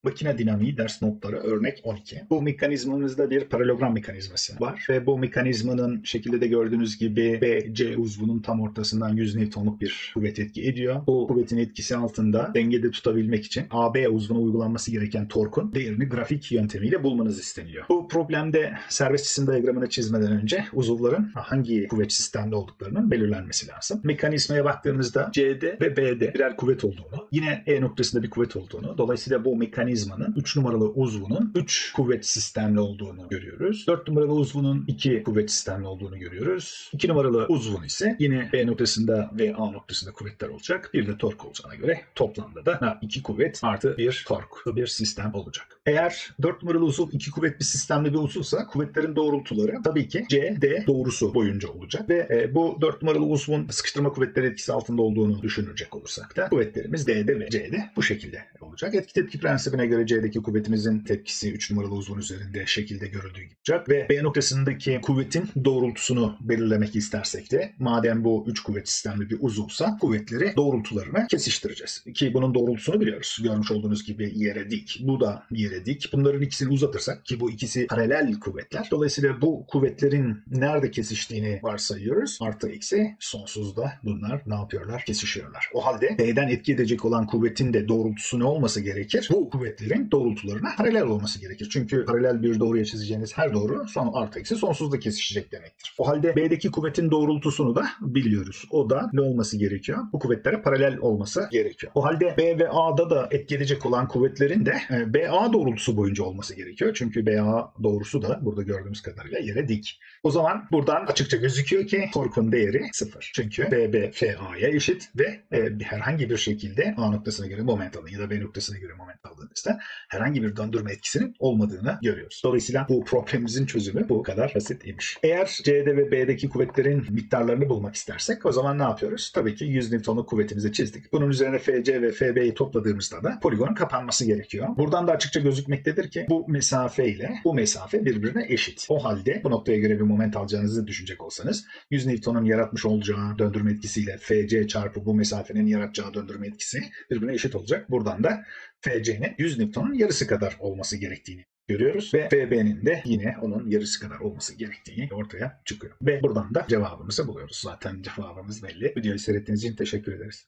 Makine dinamiği ders notları örnek 12. Bu mekanizmamızda bir paralelogram mekanizması var ve bu mekanizmanın şekilde de gördüğünüz gibi BC uzvunun tam ortasından 100 Newton'luk bir kuvvet etki ediyor. Bu kuvvetin etkisi altında dengede tutabilmek için AB uzvuna uygulanması gereken torkun değerini grafik yöntemiyle bulmanız isteniyor. Bu problemde serbest cisim diyagramını çizmeden önce uzuvların hangi kuvvet sistemde olduklarının belirlenmesi lazım. Mekanizmaya baktığımızda C'de ve B'de birer kuvvet olduğunu, yine E noktasında bir kuvvet olduğunu, dolayısıyla bu mekanizmanın 3 numaralı uzvunun 3 kuvvet sistemli olduğunu görüyoruz. 4 numaralı uzvunun 2 kuvvet sistemli olduğunu görüyoruz. 2 numaralı uzvun ise yine B noktasında ve A noktasında kuvvetler olacak. Bir de tork olacağına göre toplamda da 2 kuvvet artı bir tork bir sistem olacak. Eğer 4 numaralı uzuv 2 kuvvetli sistemli bir uzuvsa kuvvetlerin doğrultuları tabii ki C, D doğrusu boyunca olacak ve bu 4 numaralı uzvun sıkıştırma kuvvetleri etkisi altında olduğunu düşünecek olursak da kuvvetlerimiz D'de ve C'de bu şekilde olacak. Etki tepki prensibine göre C'deki kuvvetimizin tepkisi 3 numaralı uzvun üzerinde şekilde görüldüğü gibi olacak ve B noktasındaki kuvvetin doğrultusunu belirlemek istersek de madem bu 3 kuvvet sistemli bir uzuvsa kuvvetleri doğrultularına kesiştireceğiz. Ki bunun doğrultusunu biliyoruz. Görmüş olduğunuz gibi yere dik. Bu da yere dik. Bunların ikisini uzatırsak ki bu ikisi paralel kuvvetler. Dolayısıyla bu kuvvetlerin nerede kesiştiğini varsayıyoruz. Artı eksi sonsuzda bunlar ne yapıyorlar? Kesişiyorlar. O halde B'den etki edecek olan kuvvetin de doğrultusu ne olması gerekir? Bu kuvvetlerin doğrultularına paralel olması gerekir. Çünkü paralel bir doğruya çizeceğiniz her doğru son artı eksi sonsuzda kesişecek demektir. O halde B'deki kuvvetin doğrultusunu da biliyoruz. O da ne olması gerekiyor? Bu kuvvetlere paralel olması gerekiyor. O halde B ve A'da da etki edecek olan kuvvetlerin de BA doğrultusu boyunca olması gerekiyor. Çünkü BA doğrusu da burada gördüğümüz kadarıyla yere dik. O zaman buradan açıkça gözüküyor ki torkun değeri 0. Çünkü BB FA'ya eşit ve herhangi bir şekilde A noktasına göre moment alın ya da B noktasına göre moment aldığınızda herhangi bir döndürme etkisinin olmadığını görüyoruz. Dolayısıyla bu problemimizin çözümü bu kadar basit imiş. Eğer C'de ve B'deki kuvvetlerin miktarlarını bulmak istersek o zaman ne yapıyoruz? Tabii ki 100 Newton'luk kuvvetimizi çizdik. Bunun üzerine FC ve FB'yi topladığımızda da poligonun kapanması gerekiyor. Buradan da açıkça gözükmektedir ki bu mesafe ile bu mesafe birbirine eşit. O halde bu noktaya göre bir moment alacağınızı düşünecek olsanız 100 Newton'un yaratmış olacağı döndürme etkisiyle FC çarpı bu mesafenin yaratacağı döndürme etkisi birbirine eşit olacak. Buradan da FC'nin 100 Newton'un yarısı kadar olması gerektiğini görüyoruz ve FB'nin de yine onun yarısı kadar olması gerektiği ortaya çıkıyor. Ve buradan da cevabımızı buluyoruz. Zaten cevabımız belli. Videoyu seyrettiğiniz için teşekkür ederiz.